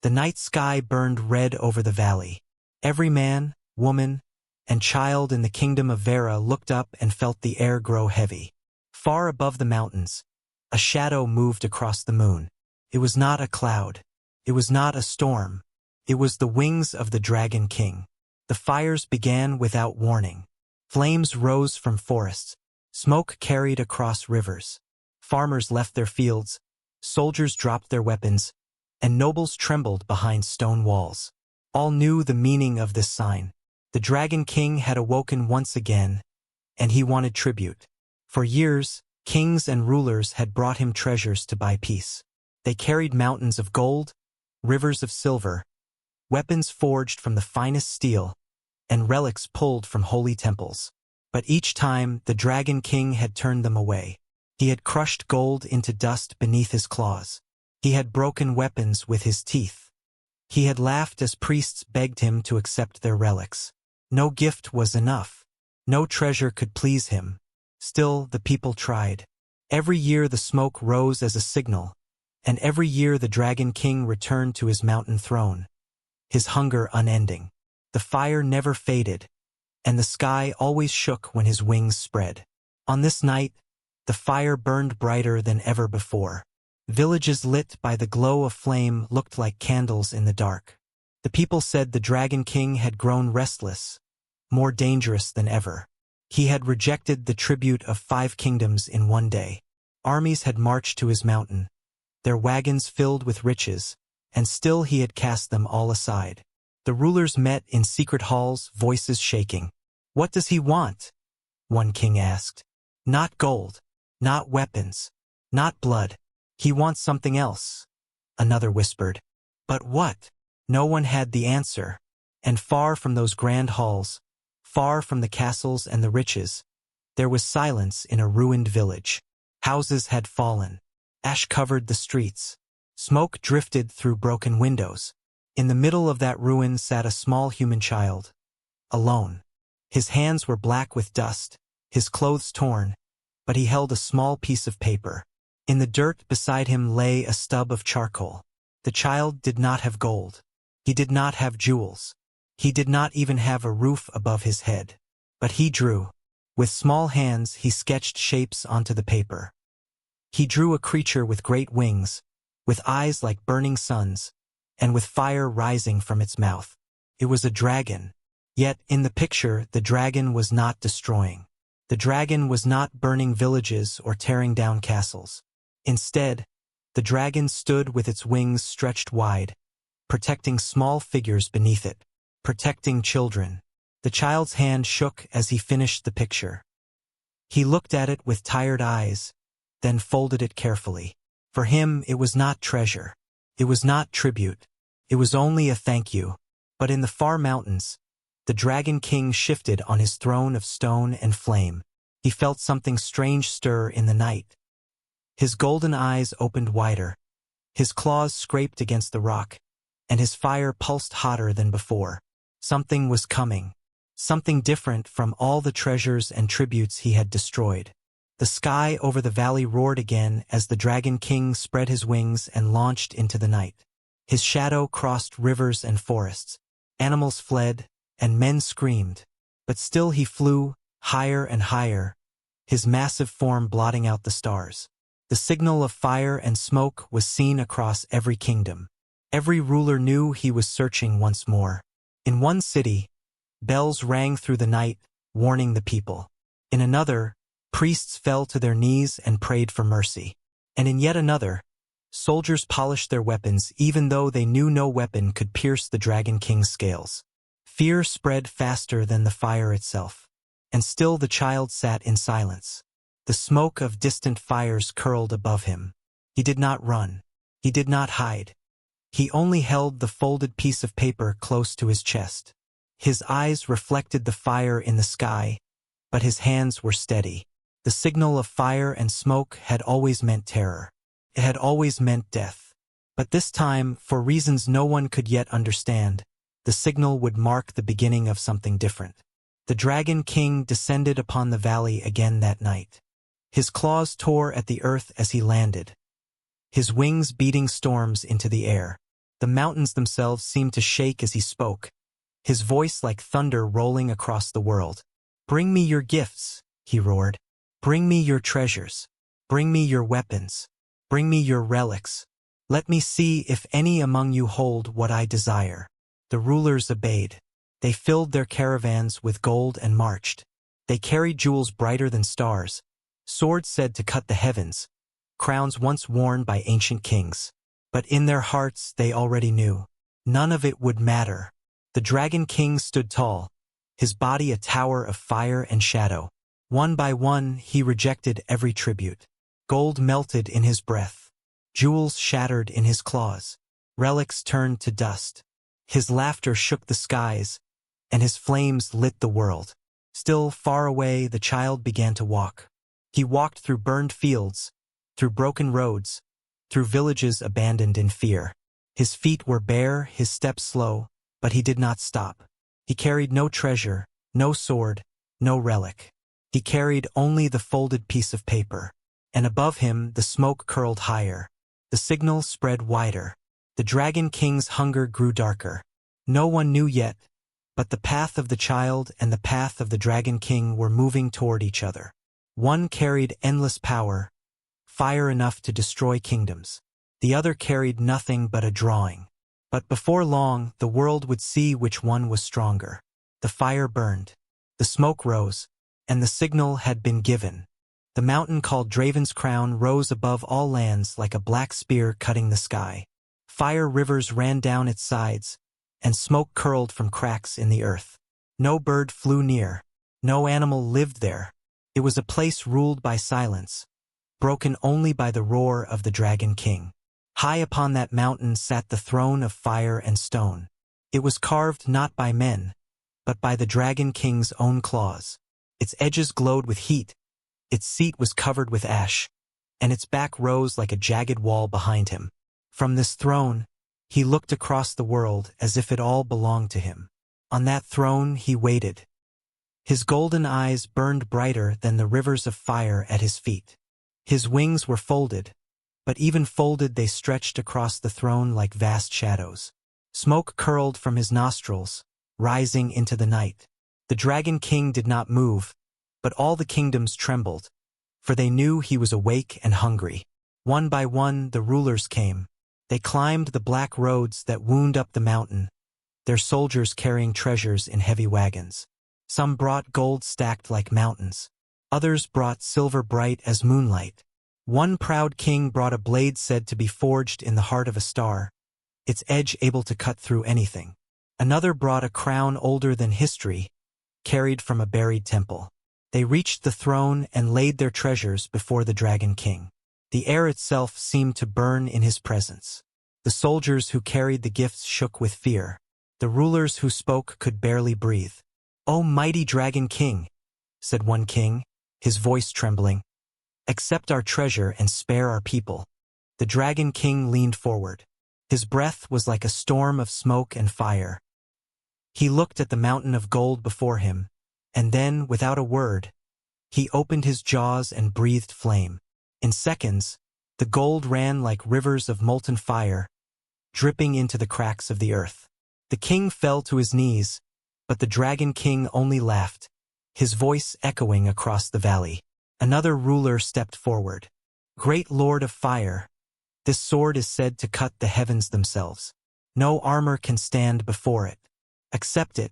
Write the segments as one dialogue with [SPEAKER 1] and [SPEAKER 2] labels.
[SPEAKER 1] The night sky burned red over the valley. Every man, woman, and child in the kingdom of Vera looked up and felt the air grow heavy. Far above the mountains, a shadow moved across the moon. It was not a cloud. It was not a storm. It was the wings of the Dragon King. The fires began without warning. Flames rose from forests. Smoke carried across rivers. Farmers left their fields. Soldiers dropped their weapons, and nobles trembled behind stone walls. All knew the meaning of this sign. The Dragon King had awoken once again, and he wanted tribute. For years, kings and rulers had brought him treasures to buy peace. They carried mountains of gold, rivers of silver, weapons forged from the finest steel, and relics pulled from holy temples. But each time, the Dragon King had turned them away. He had crushed gold into dust beneath his claws. He had broken weapons with his teeth. He had laughed as priests begged him to accept their relics. No gift was enough. No treasure could please him. Still, the people tried. Every year the smoke rose as a signal, and every year the Dragon King returned to his mountain throne, his hunger unending. The fire never faded, and the sky always shook when his wings spread. On this night, the fire burned brighter than ever before. Villages lit by the glow of flame looked like candles in the dark. The people said the Dragon King had grown restless, more dangerous than ever. He had rejected the tribute of 5 kingdoms in one day. Armies had marched to his mountain, their wagons filled with riches, and still he had cast them all aside. The rulers met in secret halls, voices shaking. "What does he want?" one king asked. "Not gold, not weapons, not blood. He wants something else," another whispered. But what? No one had the answer. And far from those grand halls, far from the castles and the riches, there was silence in a ruined village. Houses had fallen. Ash covered the streets. Smoke drifted through broken windows. In the middle of that ruin sat a small human child, alone. His hands were black with dust, his clothes torn, but he held a small piece of paper. In the dirt beside him lay a stub of charcoal. The child did not have gold. He did not have jewels. He did not even have a roof above his head. But he drew. With small hands he sketched shapes onto the paper. He drew a creature with great wings, with eyes like burning suns, and with fire rising from its mouth. It was a dragon. Yet, in the picture, the dragon was not destroying. The dragon was not burning villages or tearing down castles. Instead, the dragon stood with its wings stretched wide, protecting small figures beneath it, protecting children. The child's hand shook as he finished the picture. He looked at it with tired eyes, then folded it carefully. For him, it was not treasure. It was not tribute. It was only a thank you. But in the far mountains, the Dragon King shifted on his throne of stone and flame. He felt something strange stir in the night. His golden eyes opened wider. His claws scraped against the rock, and his fire pulsed hotter than before. Something was coming. Something different from all the treasures and tributes he had destroyed. The sky over the valley roared again as the Dragon King spread his wings and launched into the night. His shadow crossed rivers and forests. Animals fled, and men screamed. But still he flew, higher and higher, his massive form blotting out the stars. The signal of fire and smoke was seen across every kingdom. Every ruler knew he was searching once more. In one city, bells rang through the night, warning the people. In another, priests fell to their knees and prayed for mercy. And in yet another, soldiers polished their weapons even though they knew no weapon could pierce the Dragon King's scales. Fear spread faster than the fire itself. And still the child sat in silence. The smoke of distant fires curled above him. He did not run. He did not hide. He only held the folded piece of paper close to his chest. His eyes reflected the fire in the sky, but his hands were steady. The signal of fire and smoke had always meant terror. It had always meant death. But this time, for reasons no one could yet understand, the signal would mark the beginning of something different. The Dragon King descended upon the valley again that night. His claws tore at the earth as he landed, his wings beating storms into the air. The mountains themselves seemed to shake as he spoke, his voice like thunder rolling across the world. "Bring me your gifts," he roared. "Bring me your treasures. Bring me your weapons. Bring me your relics. Let me see if any among you hold what I desire." The rulers obeyed. They filled their caravans with gold and marched. They carried jewels brighter than stars, swords said to cut the heavens, crowns once worn by ancient kings. But in their hearts they already knew, none of it would matter. The Dragon King stood tall, his body a tower of fire and shadow. One by one he rejected every tribute. Gold melted in his breath. Jewels shattered in his claws. Relics turned to dust. His laughter shook the skies, and his flames lit the world. Still far away, the child began to walk. He walked through burned fields, through broken roads, through villages abandoned in fear. His feet were bare, his steps slow, but he did not stop. He carried no treasure, no sword, no relic. He carried only the folded piece of paper. And above him the smoke curled higher. The signal spread wider. The Dragon King's hunger grew darker. No one knew yet, but the path of the child and the path of the Dragon King were moving toward each other. One carried endless power, fire enough to destroy kingdoms. The other carried nothing but a drawing. But before long, the world would see which one was stronger. The fire burned. The smoke rose, and the signal had been given. The mountain called Draven's Crown rose above all lands like a black spear cutting the sky. Fire rivers ran down its sides, and smoke curled from cracks in the earth. No bird flew near. No animal lived there. It was a place ruled by silence, broken only by the roar of the Dragon King. High upon that mountain sat the throne of fire and stone. It was carved not by men, but by the Dragon King's own claws. Its edges glowed with heat, its seat was covered with ash, and its back rose like a jagged wall behind him. From this throne, he looked across the world as if it all belonged to him. On that throne he waited. His golden eyes burned brighter than the rivers of fire at his feet. His wings were folded, but even folded they stretched across the throne like vast shadows. Smoke curled from his nostrils, rising into the night. The Dragon King did not move, but all the kingdoms trembled, for they knew he was awake and hungry. One by one the rulers came. They climbed the black roads that wound up the mountain, their soldiers carrying treasures in heavy wagons. Some brought gold stacked like mountains. Others brought silver bright as moonlight. One proud king brought a blade said to be forged in the heart of a star, its edge able to cut through anything. Another brought a crown older than history, carried from a buried temple. They reached the throne and laid their treasures before the Dragon King. The air itself seemed to burn in his presence. The soldiers who carried the gifts shook with fear. The rulers who spoke could barely breathe. "O mighty Dragon King," said one king, his voice trembling, "accept our treasure and spare our people." The Dragon King leaned forward. His breath was like a storm of smoke and fire. He looked at the mountain of gold before him, and then, without a word, he opened his jaws and breathed flame. In seconds, the gold ran like rivers of molten fire, dripping into the cracks of the earth. The king fell to his knees, but the Dragon King only laughed, his voice echoing across the valley. Another ruler stepped forward. "Great Lord of Fire, this sword is said to cut the heavens themselves. No armor can stand before it. Accept it,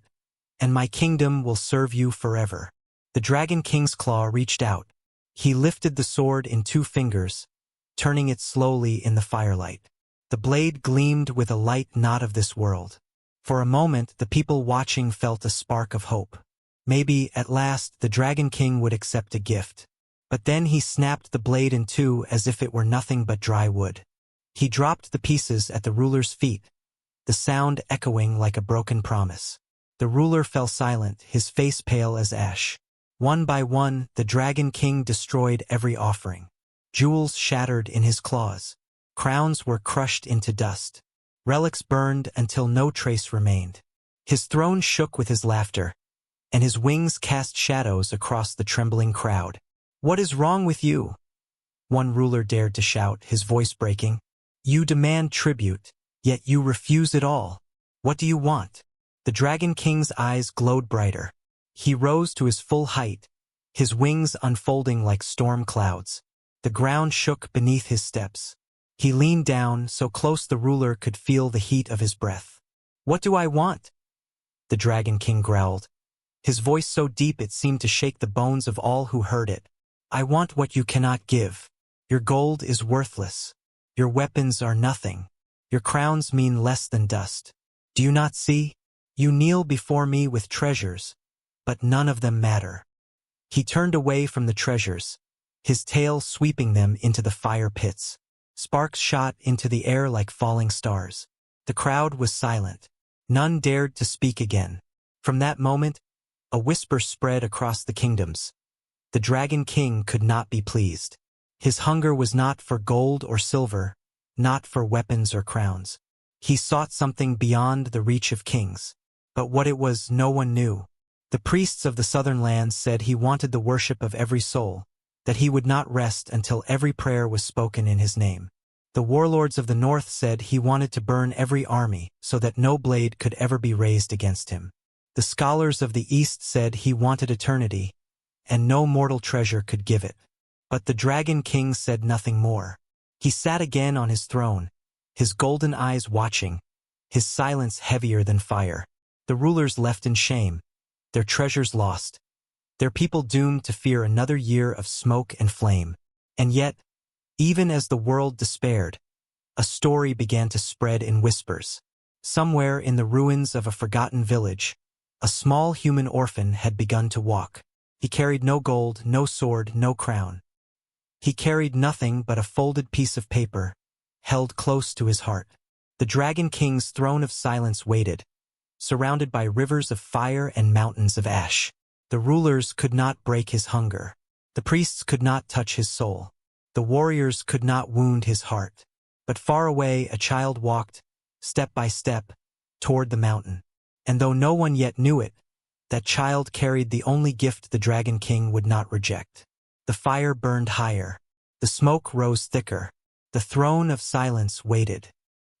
[SPEAKER 1] and my kingdom will serve you forever." The Dragon King's claw reached out. He lifted the sword in 2 fingers, turning it slowly in the firelight. The blade gleamed with a light not of this world. For a moment, the people watching felt a spark of hope. Maybe, at last, the Dragon King would accept a gift. But then he snapped the blade in 2 as if it were nothing but dry wood. He dropped the pieces at the ruler's feet, the sound echoing like a broken promise. The ruler fell silent, his face pale as ash. One by one, the Dragon King destroyed every offering. Jewels shattered in his claws. Crowns were crushed into dust. Relics burned until no trace remained. His throne shook with his laughter, and his wings cast shadows across the trembling crowd. "What is wrong with you?" one ruler dared to shout, his voice breaking. "You demand tribute, Yet you refuse it all. What do you want? The Dragon King's eyes glowed brighter. He rose to his full height, his wings unfolding like storm clouds. The ground shook beneath his steps. He leaned down so close the ruler could feel the heat of his breath. What do I want? The Dragon King growled, his voice so deep it seemed to shake the bones of all who heard it. I want what you cannot give. Your gold is worthless. Your weapons are nothing. Your crowns mean less than dust. Do you not see? You kneel before me with treasures, but none of them matter. He turned away from the treasures, his tail sweeping them into the fire pits. Sparks shot into the air like falling stars. The crowd was silent. None dared to speak again. From that moment, a whisper spread across the kingdoms. The Dragon King could not be pleased. His hunger was not for gold or silver, not for weapons or crowns. He sought something beyond the reach of kings. But what it was, no one knew. The priests of the southern lands said he wanted the worship of every soul, that he would not rest until every prayer was spoken in his name. The warlords of the north said he wanted to burn every army so that no blade could ever be raised against him. The scholars of the east said he wanted eternity, and no mortal treasure could give it. But the Dragon King said nothing more. He sat again on his throne, his golden eyes watching, his silence heavier than fire. The rulers left in shame, their treasures lost, their people doomed to fear another year of smoke and flame. And yet, even as the world despaired, a story began to spread in whispers. Somewhere in the ruins of a forgotten village, a small human orphan had begun to walk. He carried no gold, no sword, no crown. He carried nothing but a folded piece of paper, held close to his heart. The Dragon King's throne of silence waited, surrounded by rivers of fire and mountains of ash. The rulers could not break his hunger. The priests could not touch his soul. The warriors could not wound his heart. But far away a child walked, step by step, toward the mountain. And though no one yet knew it, that child carried the only gift the Dragon King would not reject. The fire burned higher. The smoke rose thicker. The throne of silence waited.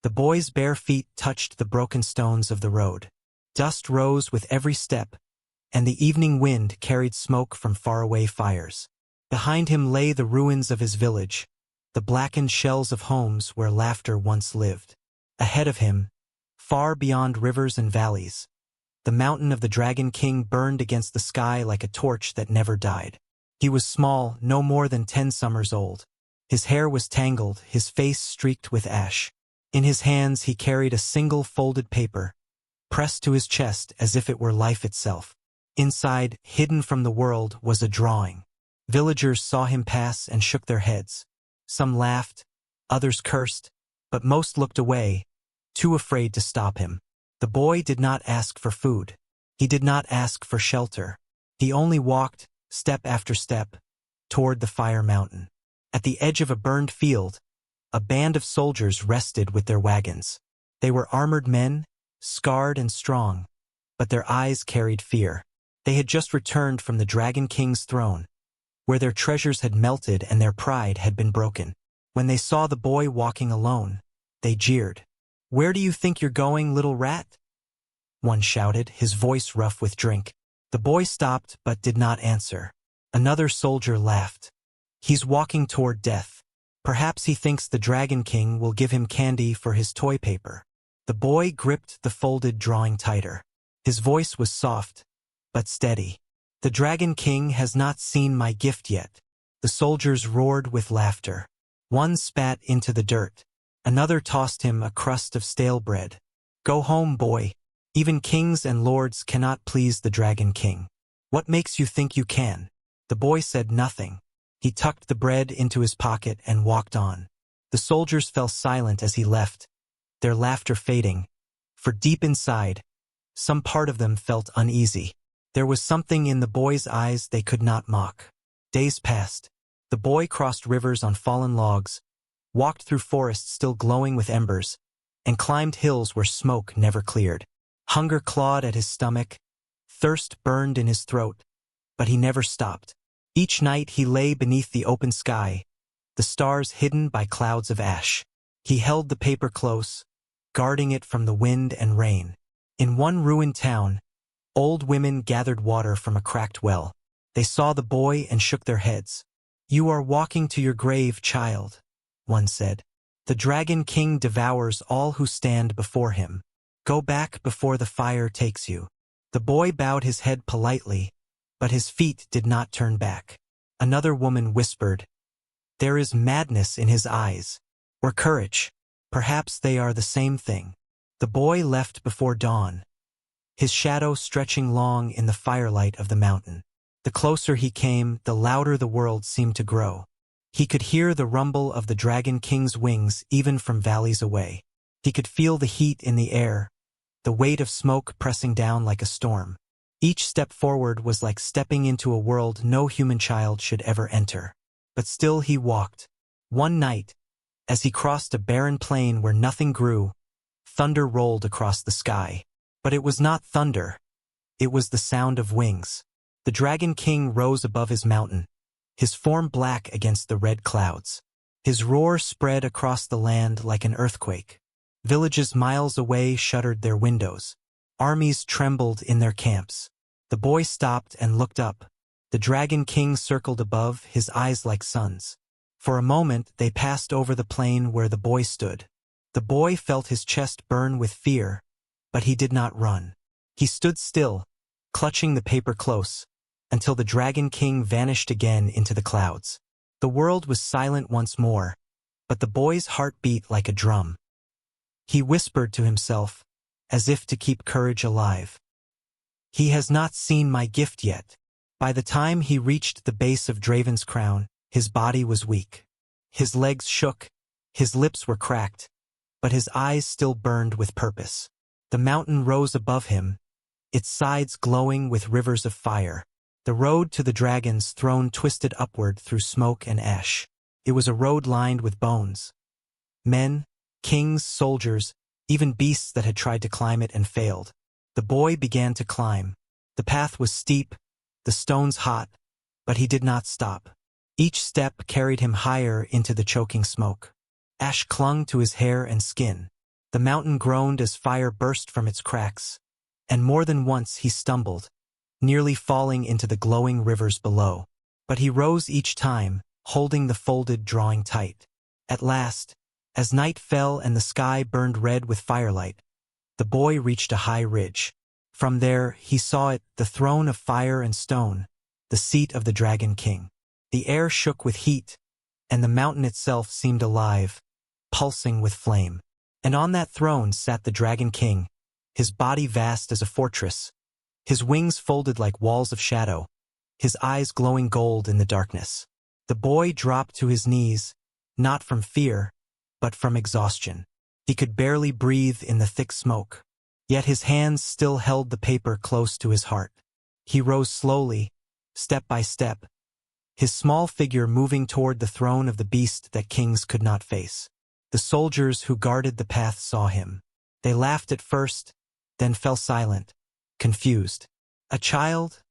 [SPEAKER 1] The boy's bare feet touched the broken stones of the road. Dust rose with every step, and the evening wind carried smoke from faraway fires. Behind him lay the ruins of his village, the blackened shells of homes where laughter once lived. Ahead of him, far beyond rivers and valleys, the mountain of the Dragon King burned against the sky like a torch that never died. He was small, no more than 10 summers old. His hair was tangled, his face streaked with ash. In his hands he carried a single folded paper, pressed to his chest as if it were life itself. Inside, hidden from the world, was a drawing. Villagers saw him pass and shook their heads. Some laughed, others cursed, but most looked away, too afraid to stop him. The boy did not ask for food. He did not ask for shelter. He only walked, step after step, toward the fire mountain. At the edge of a burned field, a band of soldiers rested with their wagons. They were armored men, scarred and strong, but their eyes carried fear. They had just returned from the Dragon King's throne, where their treasures had melted and their pride had been broken. When they saw the boy walking alone, they jeered. "Where do you think you're going, little rat?" one shouted, his voice rough with drink. The boy stopped but did not answer. Another soldier laughed. "He's walking toward death. Perhaps he thinks the Dragon King will give him candy for his toy paper." The boy gripped the folded drawing tighter. His voice was soft, but steady. "The Dragon King has not seen my gift yet." The soldiers roared with laughter. One spat into the dirt. Another tossed him a crust of stale bread. "Go home, boy. Even kings and lords cannot please the Dragon King. What makes you think you can?" The boy said nothing. He tucked the bread into his pocket and walked on. The soldiers fell silent as he left, their laughter fading, for deep inside, some part of them felt uneasy. There was something in the boy's eyes they could not mock. Days passed. The boy crossed rivers on fallen logs, walked through forests still glowing with embers, and climbed hills where smoke never cleared. Hunger clawed at his stomach, thirst burned in his throat, but he never stopped. Each night he lay beneath the open sky, the stars hidden by clouds of ash. He held the paper close, guarding it from the wind and rain. In one ruined town, old women gathered water from a cracked well. They saw the boy and shook their heads. "You are walking to your grave, child," one said. "The Dragon King devours all who stand before him. Go back before the fire takes you." The boy bowed his head politely, but his feet did not turn back. Another woman whispered, "There is madness in his eyes, or courage. Perhaps they are the same thing." The boy left before dawn, his shadow stretching long in the firelight of the mountain. The closer he came, the louder the world seemed to grow. He could hear the rumble of the Dragon King's wings even from valleys away. He could feel the heat in the air, the weight of smoke pressing down like a storm. Each step forward was like stepping into a world no human child should ever enter. But still he walked. One night, as he crossed a barren plain where nothing grew, thunder rolled across the sky. But it was not thunder. It was the sound of wings. The Dragon King rose above his mountain, his form black against the red clouds. His roar spread across the land like an earthquake. Villages miles away shuttered their windows. Armies trembled in their camps. The boy stopped and looked up. The Dragon King circled above, his eyes like suns. For a moment they passed over the plain where the boy stood. The boy felt his chest burn with fear, but he did not run. He stood still, clutching the paper close, until the Dragon King vanished again into the clouds. The world was silent once more, but the boy's heart beat like a drum. He whispered to himself, as if to keep courage alive, "He has not seen my gift yet." By the time he reached the base of Draven's crown, his body was weak. His legs shook, his lips were cracked, but his eyes still burned with purpose. The mountain rose above him, its sides glowing with rivers of fire. The road to the dragon's throne twisted upward through smoke and ash. It was a road lined with bones. Men, kings, soldiers, even beasts that had tried to climb it and failed. The boy began to climb. The path was steep, the stones hot, but he did not stop. Each step carried him higher into the choking smoke. Ash clung to his hair and skin. The mountain groaned as fire burst from its cracks, and more than once he stumbled, nearly falling into the glowing rivers below. But he rose each time, holding the folded drawing tight. At last, as night fell and the sky burned red with firelight, the boy reached a high ridge. From there, he saw it, the throne of fire and stone, the seat of the Dragon King. The air shook with heat, and the mountain itself seemed alive, pulsing with flame. And on that throne sat the Dragon King, his body vast as a fortress, his wings folded like walls of shadow, his eyes glowing gold in the darkness. The boy dropped to his knees, not from fear, but from exhaustion. He could barely breathe in the thick smoke, yet his hands still held the paper close to his heart. He rose slowly, step by step, his small figure moving toward the throne of the beast that kings could not face. The soldiers who guarded the path saw him. They laughed at first, then fell silent, confused. "A child?"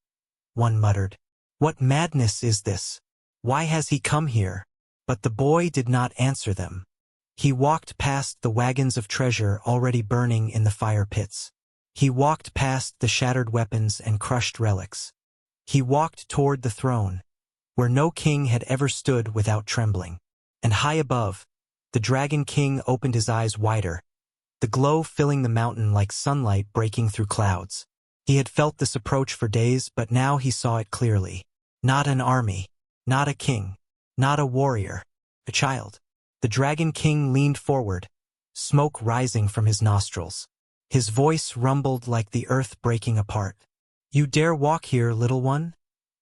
[SPEAKER 1] one muttered. "What madness is this? Why has he come here?" But the boy did not answer them. He walked past the wagons of treasure already burning in the fire pits. He walked past the shattered weapons and crushed relics. He walked toward the throne, where no king had ever stood without trembling. And high above, the Dragon King opened his eyes wider, the glow filling the mountain like sunlight breaking through clouds. He had felt this approach for days, but now he saw it clearly. Not an army, not a king, not a warrior, a child. The Dragon King leaned forward, smoke rising from his nostrils. His voice rumbled like the earth breaking apart. "You dare walk here, little one?"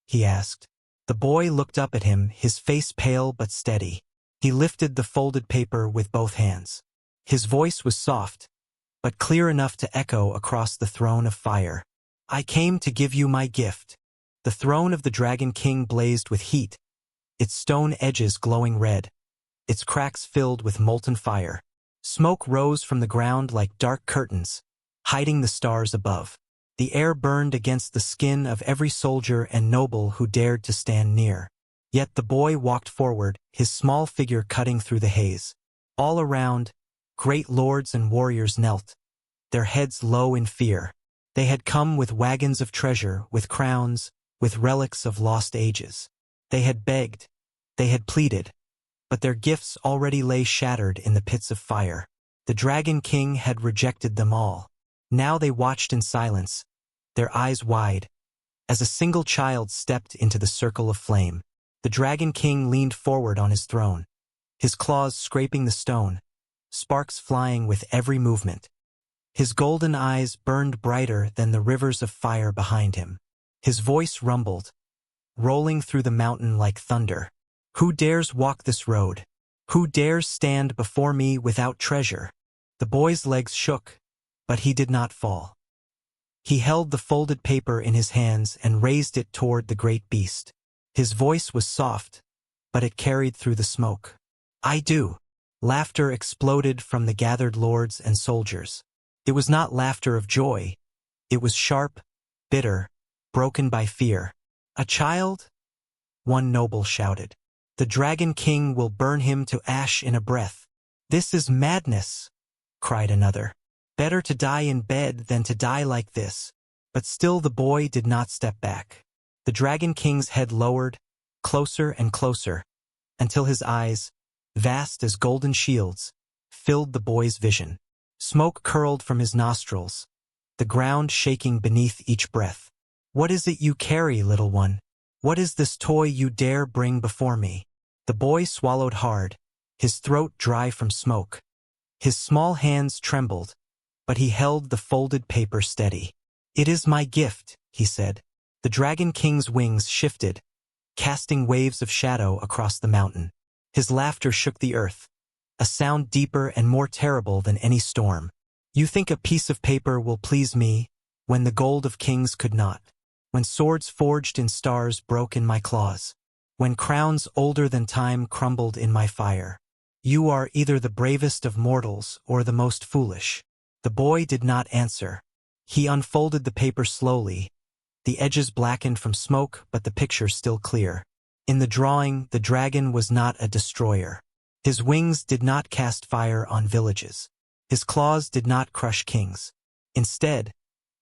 [SPEAKER 1] he asked. The boy looked up at him, his face pale but steady. He lifted the folded paper with both hands. His voice was soft, but clear enough to echo across the throne of fire. "I came to give you my gift." The throne of the Dragon King blazed with heat, its stone edges glowing red, its cracks filled with molten fire. Smoke rose from the ground like dark curtains, hiding the stars above. The air burned against the skin of every soldier and noble who dared to stand near. Yet the boy walked forward, his small figure cutting through the haze. All around, Great lords and warriors knelt, their heads low in fear. They had come with wagons of treasure, with crowns, with relics of lost ages. They had begged, they had pleaded, but their gifts already lay shattered in the pits of fire. The Dragon King had rejected them all. Now they watched in silence, their eyes wide, as a single child stepped into the circle of flame. The Dragon King leaned forward on his throne, his claws scraping the stone, sparks flying with every movement. His golden eyes burned brighter than the rivers of fire behind him. His voice rumbled, rolling through the mountain like thunder. Who dares walk this road? Who dares stand before me without treasure? The boy's legs shook, but he did not fall. He held the folded paper in his hands and raised it toward the great beast. His voice was soft, but it carried through the smoke. I do. Laughter exploded from the gathered lords and soldiers. It was not laughter of joy. It was sharp, bitter, broken by fear. A child? One noble shouted. The Dragon King will burn him to ash in a breath. This is madness, cried another. Better to die in bed than to die like this. But still the boy did not step back. The Dragon King's head lowered, closer and closer, until his eyes, vast as golden shields, filled the boy's vision. Smoke curled from his nostrils, the ground shaking beneath each breath. What is it you carry, little one? What is this toy you dare bring before me? The boy swallowed hard, his throat dry from smoke. His small hands trembled, but he held the folded paper steady. It is my gift, he said. The Dragon King's wings shifted, casting waves of shadow across the mountain. His laughter shook the earth, a sound deeper and more terrible than any storm. You think a piece of paper will please me, when the gold of kings could not, when swords forged in stars broke in my claws, when crowns older than time crumbled in my fire. You are either the bravest of mortals or the most foolish. The boy did not answer. He unfolded the paper slowly, the edges blackened from smoke but the picture still clear. In the drawing, the dragon was not a destroyer. His wings did not cast fire on villages. His claws did not crush kings. Instead,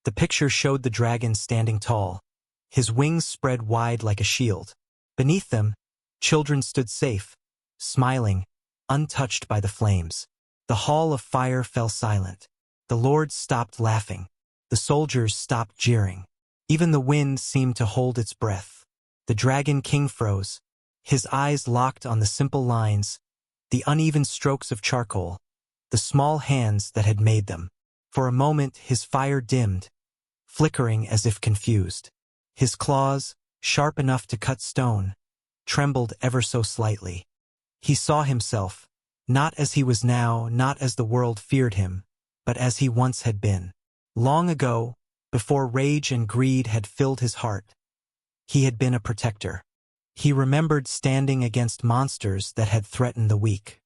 [SPEAKER 1] the picture showed the dragon standing tall, his wings spread wide like a shield. Beneath them, children stood safe, smiling, untouched by the flames. The hall of fire fell silent. The lords stopped laughing. The soldiers stopped jeering. Even the wind seemed to hold its breath. The Dragon King froze, his eyes locked on the simple lines, the uneven strokes of charcoal, the small hands that had made them. For a moment his fire dimmed, flickering as if confused. His claws, sharp enough to cut stone, trembled ever so slightly. He saw himself, not as he was now, not as the world feared him, but as he once had been. Long ago, before rage and greed had filled his heart, he had been a protector. He remembered standing against monsters that had threatened the weak.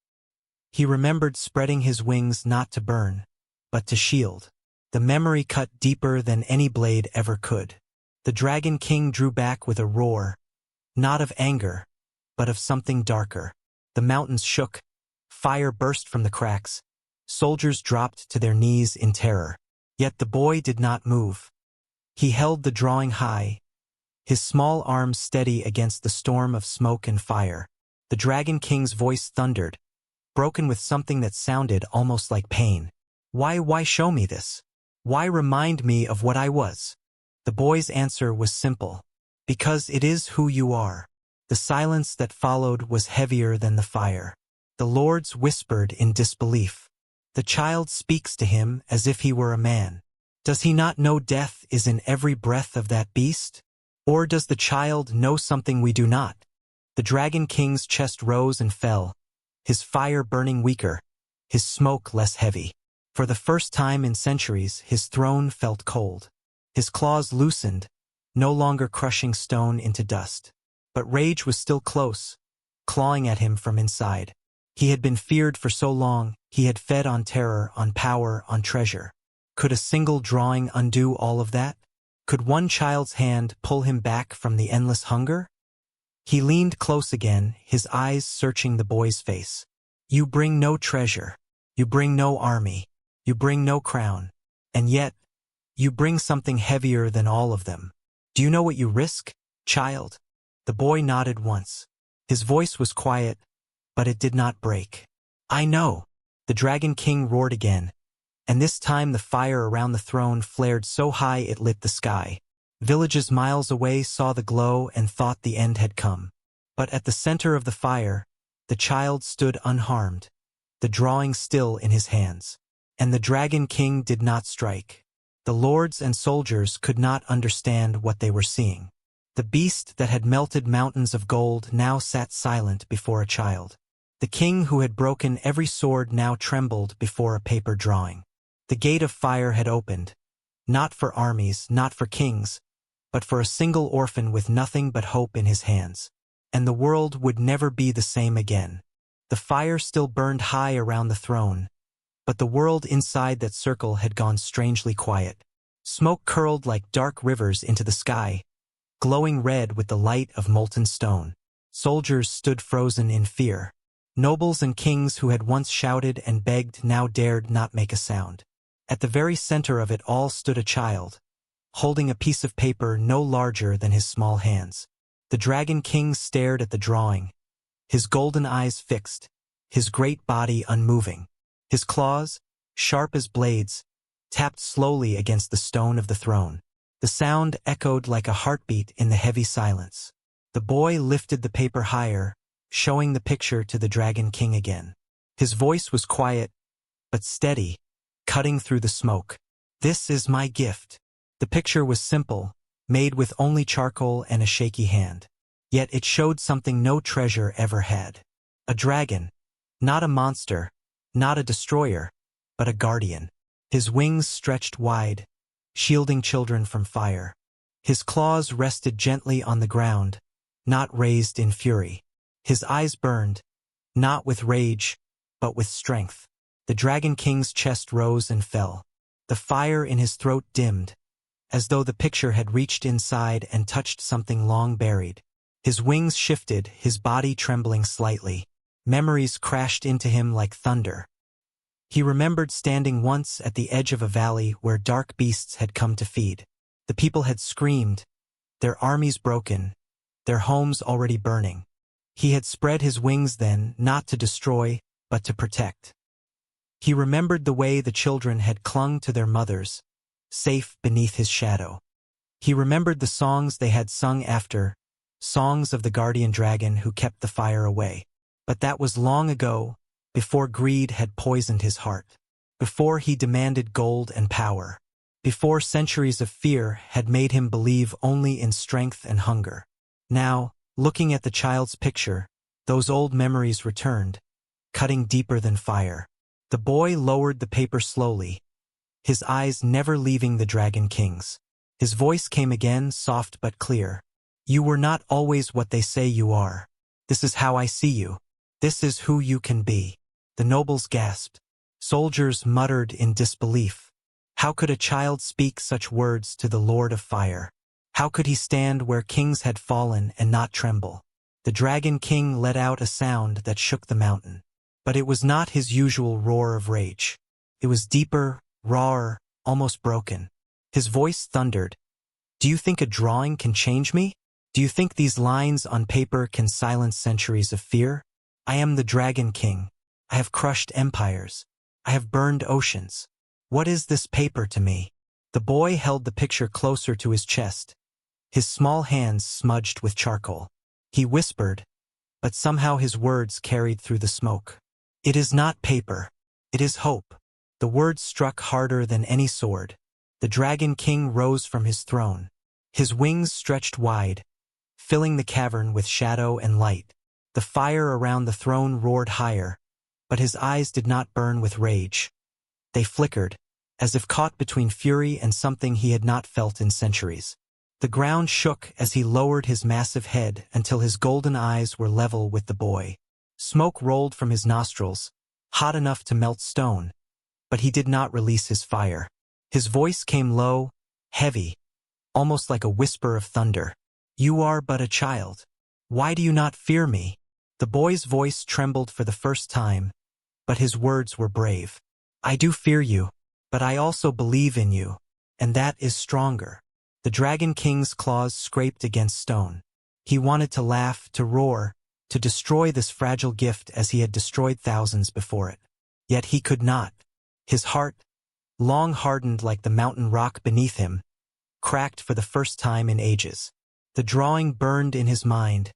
[SPEAKER 1] He remembered spreading his wings not to burn, but to shield. The memory cut deeper than any blade ever could. The Dragon King drew back with a roar, not of anger, but of something darker. The mountains shook, fire burst from the cracks, soldiers dropped to their knees in terror. Yet the boy did not move. He held the drawing high, his small arms steady against the storm of smoke and fire. The Dragon King's voice thundered, broken with something that sounded almost like pain. Why show me this? Why remind me of what I was? The boy's answer was simple. Because it is who you are. The silence that followed was heavier than the fire. The lords whispered in disbelief. The child speaks to him as if he were a man. Does he not know death is in every breath of that beast? Or does the child know something we do not? The Dragon King's chest rose and fell, his fire burning weaker, his smoke less heavy. For the first time in centuries, his throne felt cold. His claws loosened, no longer crushing stone into dust. But rage was still close, clawing at him from inside. He had been feared for so long, he had fed on terror, on power, on treasure. Could a single drawing undo all of that? Could one child's hand pull him back from the endless hunger? He leaned close again, his eyes searching the boy's face. You bring no treasure. You bring no army. You bring no crown. And yet, you bring something heavier than all of them. Do you know what you risk, child? The boy nodded once. His voice was quiet, but it did not break. I know. The Dragon King roared again, and this time the fire around the throne flared so high it lit the sky. Villages miles away saw the glow and thought the end had come. But at the center of the fire, the child stood unharmed, the drawing still in his hands. And the Dragon King did not strike. The lords and soldiers could not understand what they were seeing. The beast that had melted mountains of gold now sat silent before a child. The king who had broken every sword now trembled before a paper drawing. The gate of fire had opened, not for armies, not for kings, but for a single orphan with nothing but hope in his hands. And the world would never be the same again. The fire still burned high around the throne, but the world inside that circle had gone strangely quiet. Smoke curled like dark rivers into the sky, glowing red with the light of molten stone. Soldiers stood frozen in fear. Nobles and kings who had once shouted and begged now dared not make a sound. At the very center of it all stood a child, holding a piece of paper no larger than his small hands. The Dragon King stared at the drawing, his golden eyes fixed, his great body unmoving. His claws, sharp as blades, tapped slowly against the stone of the throne. The sound echoed like a heartbeat in the heavy silence. The boy lifted the paper higher, showing the picture to the Dragon King again. His voice was quiet, but steady, cutting through the smoke. This is my gift. The picture was simple, made with only charcoal and a shaky hand. Yet it showed something no treasure ever had. A dragon, not a monster, not a destroyer, but a guardian. His wings stretched wide, shielding children from fire. His claws rested gently on the ground, not raised in fury. His eyes burned, not with rage, but with strength. The Dragon King's chest rose and fell. The fire in his throat dimmed, as though the picture had reached inside and touched something long buried. His wings shifted, his body trembling slightly. Memories crashed into him like thunder. He remembered standing once at the edge of a valley where dark beasts had come to feed. The people had screamed, their armies broken, their homes already burning. He had spread his wings then, not to destroy, but to protect. He remembered the way the children had clung to their mothers, safe beneath his shadow. He remembered the songs they had sung after, songs of the guardian dragon who kept the fire away. But that was long ago, before greed had poisoned his heart, before he demanded gold and power, before centuries of fear had made him believe only in strength and hunger. Now, looking at the child's picture, those old memories returned, cutting deeper than fire. The boy lowered the paper slowly, his eyes never leaving the Dragon King's. His voice came again, soft but clear. You were not always what they say you are. This is how I see you. This is who you can be. The nobles gasped. Soldiers muttered in disbelief. How could a child speak such words to the Lord of Fire? How could he stand where kings had fallen and not tremble? The Dragon King let out a sound that shook the mountain. But it was not his usual roar of rage. It was deeper, rawer, almost broken. His voice thundered. Do you think a drawing can change me? Do you think these lines on paper can silence centuries of fear? I am the Dragon King. I have crushed empires. I have burned oceans. What is this paper to me? The boy held the picture closer to his chest, his small hands smudged with charcoal. He whispered, but somehow his words carried through the smoke. It is not paper. It is hope. The words struck harder than any sword. The Dragon King rose from his throne. His wings stretched wide, filling the cavern with shadow and light. The fire around the throne roared higher, but his eyes did not burn with rage. They flickered, as if caught between fury and something he had not felt in centuries. The ground shook as he lowered his massive head until his golden eyes were level with the boy. Smoke rolled from his nostrils, hot enough to melt stone, but he did not release his fire. His voice came low, heavy, almost like a whisper of thunder. You are but a child. Why do you not fear me? The boy's voice trembled for the first time, but his words were brave. I do fear you, but I also believe in you, and that is stronger. The Dragon King's claws scraped against stone. He wanted to laugh, to roar, to destroy this fragile gift as he had destroyed thousands before it. Yet he could not. His heart, long hardened like the mountain rock beneath him, cracked for the first time in ages. The drawing burned in his mind,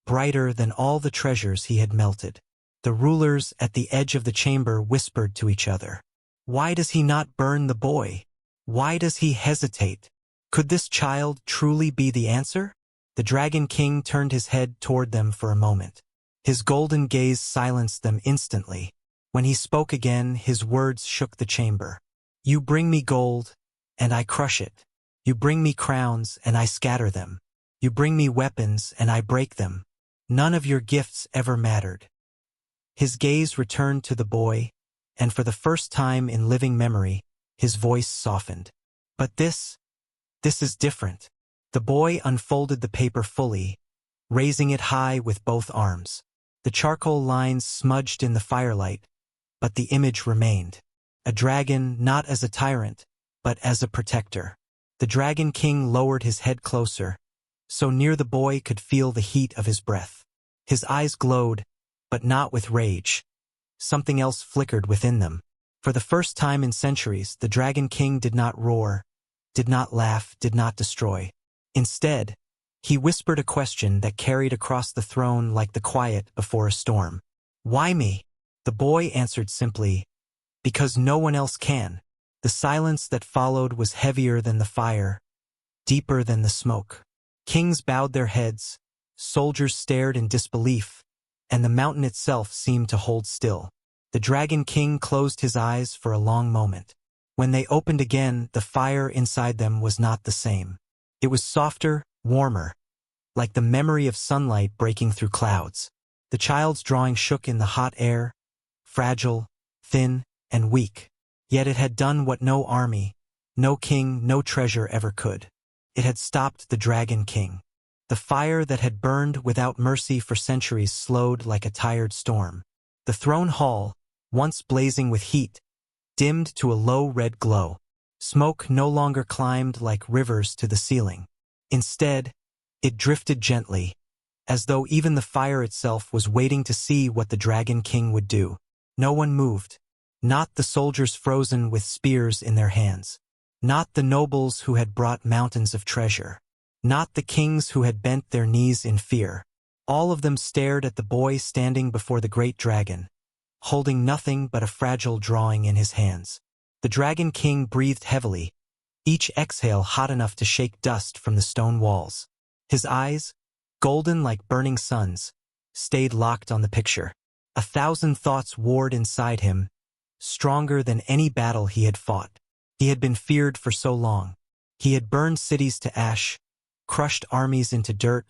[SPEAKER 1] brighter than all the treasures he had melted. The rulers at the edge of the chamber whispered to each other. Why does he not burn the boy? Why does he hesitate? Could this child truly be the answer? The Dragon King turned his head toward them for a moment. His golden gaze silenced them instantly. When he spoke again, his words shook the chamber. You bring me gold, and I crush it. You bring me crowns, and I scatter them. You bring me weapons, and I break them. None of your gifts ever mattered. His gaze returned to the boy, and for the first time in living memory, his voice softened. But this is different. The boy unfolded the paper fully, raising it high with both arms. The charcoal lines smudged in the firelight, but the image remained. A dragon not as a tyrant, but as a protector. The Dragon King lowered his head closer, so near the boy could feel the heat of his breath. His eyes glowed, but not with rage. Something else flickered within them. For the first time in centuries, the Dragon King did not roar, did not laugh, did not destroy. Instead, he whispered a question that carried across the throne like the quiet before a storm. Why me? The boy answered simply, because no one else can. The silence that followed was heavier than the fire, deeper than the smoke. Kings bowed their heads, soldiers stared in disbelief, and the mountain itself seemed to hold still. The Dragon King closed his eyes for a long moment. When they opened again, the fire inside them was not the same. It was softer, warmer, like the memory of sunlight breaking through clouds. The child's drawing shook in the hot air, fragile, thin, and weak. Yet it had done what no army, no king, no treasure ever could. It had stopped the Dragon King. The fire that had burned without mercy for centuries slowed like a tired storm. The throne hall, once blazing with heat, dimmed to a low red glow. Smoke no longer climbed like rivers to the ceiling. Instead, it drifted gently, as though even the fire itself was waiting to see what the Dragon King would do. No one moved. Not the soldiers frozen with spears in their hands. Not the nobles who had brought mountains of treasure. Not the kings who had bent their knees in fear. All of them stared at the boy standing before the great dragon, holding nothing but a fragile drawing in his hands. The Dragon King breathed heavily, each exhale hot enough to shake dust from the stone walls. His eyes, golden like burning suns, stayed locked on the picture. 1,000 thoughts warred inside him, stronger than any battle he had fought. He had been feared for so long. He had burned cities to ash, crushed armies into dirt,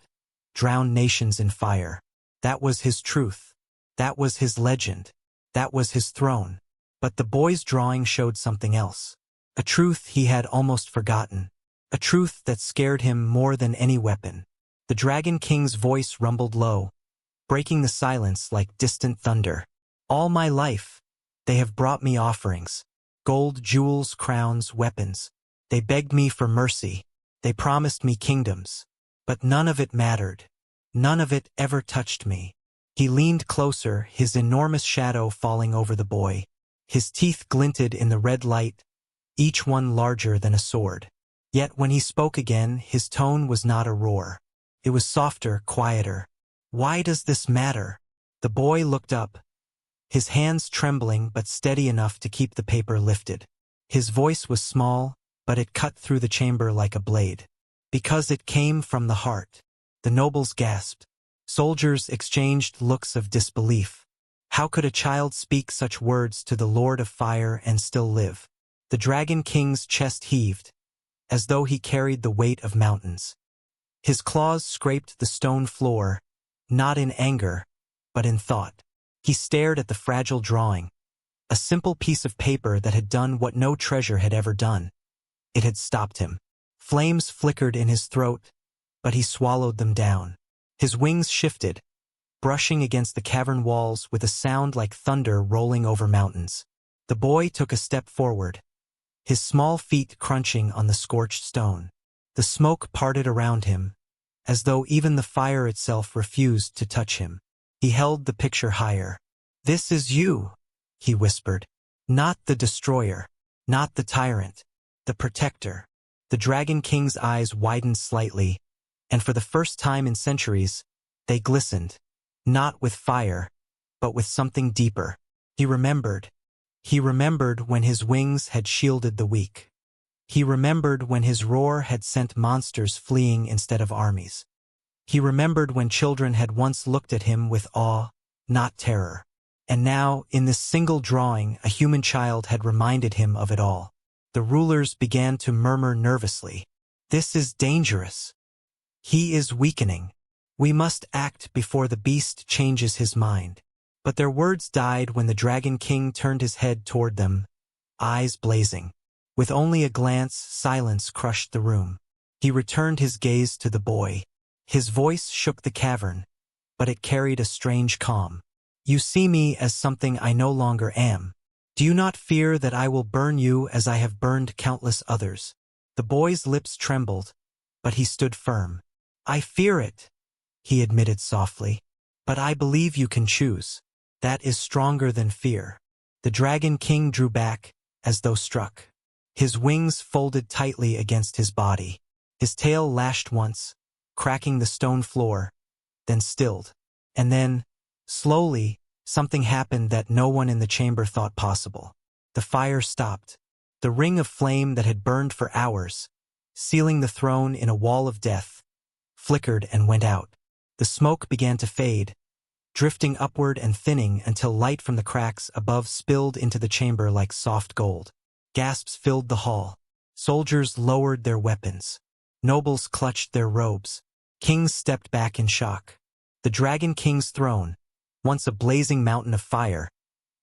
[SPEAKER 1] drowned nations in fire. That was his truth. That was his legend. That was his throne. But the boy's drawing showed something else. A truth he had almost forgotten. A truth that scared him more than any weapon. The Dragon King's voice rumbled low, breaking the silence like distant thunder. All my life, they have brought me offerings. Gold, jewels, crowns, weapons. They begged me for mercy. They promised me kingdoms. But none of it mattered. None of it ever touched me. He leaned closer, his enormous shadow falling over the boy. His teeth glinted in the red light, each one larger than a sword. Yet when he spoke again, his tone was not a roar. It was softer, quieter. Why does this matter? The boy looked up, his hands trembling but steady enough to keep the paper lifted. His voice was small, but it cut through the chamber like a blade. Because it came from the heart. The nobles gasped. Soldiers exchanged looks of disbelief. How could a child speak such words to the Lord of Fire and still live? The Dragon King's chest heaved, as though he carried the weight of mountains. His claws scraped the stone floor, not in anger, but in thought. He stared at the fragile drawing, a simple piece of paper that had done what no treasure had ever done. It had stopped him. Flames flickered in his throat, but he swallowed them down. His wings shifted, brushing against the cavern walls with a sound like thunder rolling over mountains. The boy took a step forward, his small feet crunching on the scorched stone. The smoke parted around him, as though even the fire itself refused to touch him. He held the picture higher. "This is you," he whispered. "Not the destroyer, not the tyrant, the protector." The Dragon King's eyes widened slightly, and for the first time in centuries, they glistened, not with fire, but with something deeper. He remembered. He remembered when his wings had shielded the weak. He remembered when his roar had sent monsters fleeing instead of armies. He remembered when children had once looked at him with awe, not terror. And now, in this single drawing, a human child had reminded him of it all. The rulers began to murmur nervously. "This is dangerous. He is weakening. We must act before the beast changes his mind." But their words died when the Dragon King turned his head toward them, eyes blazing. With only a glance, silence crushed the room. He returned his gaze to the boy. His voice shook the cavern, but it carried a strange calm. "You see me as something I no longer am. Do you not fear that I will burn you as I have burned countless others?" The boy's lips trembled, but he stood firm. "I fear it," he admitted softly. "But I believe you can choose. That is stronger than fear." The Dragon King drew back, as though struck. His wings folded tightly against his body. His tail lashed once, cracking the stone floor, then stilled. And then, slowly, something happened that no one in the chamber thought possible. The fire stopped. The ring of flame that had burned for hours, sealing the throne in a wall of death, flickered and went out. The smoke began to fade, drifting upward and thinning until light from the cracks above spilled into the chamber like soft gold. Gasps filled the hall. Soldiers lowered their weapons. Nobles clutched their robes. Kings stepped back in shock. The Dragon King's throne, once a blazing mountain of fire,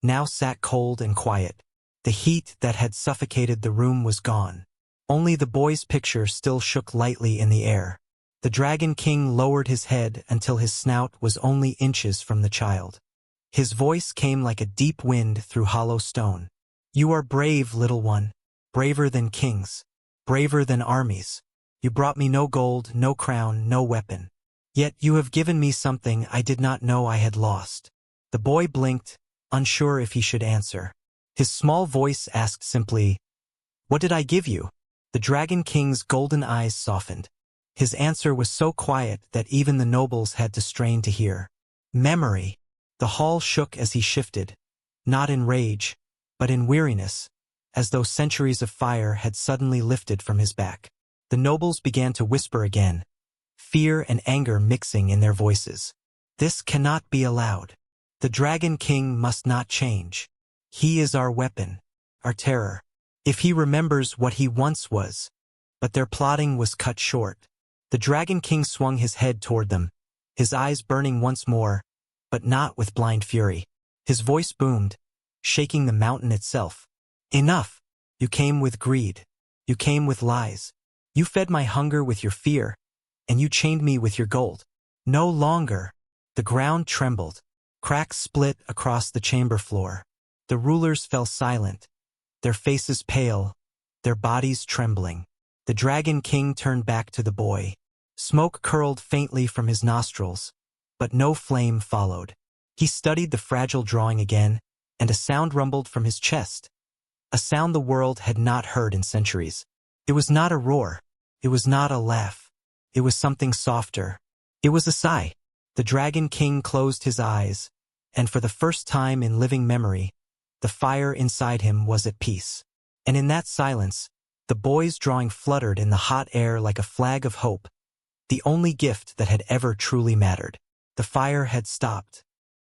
[SPEAKER 1] now sat cold and quiet. The heat that had suffocated the room was gone. Only the boy's picture still shook lightly in the air. The Dragon King lowered his head until his snout was only inches from the child. His voice came like a deep wind through hollow stone. "You are brave, little one, braver than kings, braver than armies. You brought me no gold, no crown, no weapon. Yet you have given me something I did not know I had lost." The boy blinked, unsure if he should answer. His small voice asked simply, "What did I give you?" The Dragon King's golden eyes softened. His answer was so quiet that even the nobles had to strain to hear. "Memory." The hall shook as he shifted, not in rage, but in weariness, as though centuries of fire had suddenly lifted from his back. The nobles began to whisper again, fear and anger mixing in their voices. "This cannot be allowed. The Dragon King must not change. He is our weapon, our terror. If he remembers what he once was." But their plotting was cut short. The Dragon King swung his head toward them, his eyes burning once more, but not with blind fury. His voice boomed, shaking the mountain itself. "Enough! You came with greed. You came with lies. You fed my hunger with your fear, and you chained me with your gold. No longer." The ground trembled. Cracks split across the chamber floor. The rulers fell silent, their faces pale, their bodies trembling. The Dragon King turned back to the boy. Smoke curled faintly from his nostrils, but no flame followed. He studied the fragile drawing again, and a sound rumbled from his chest. A sound the world had not heard in centuries. It was not a roar. It was not a laugh. It was something softer. It was a sigh. The Dragon King closed his eyes, and for the first time in living memory, the fire inside him was at peace. And in that silence, the boy's drawing fluttered in the hot air like a flag of hope, the only gift that had ever truly mattered. The fire had stopped.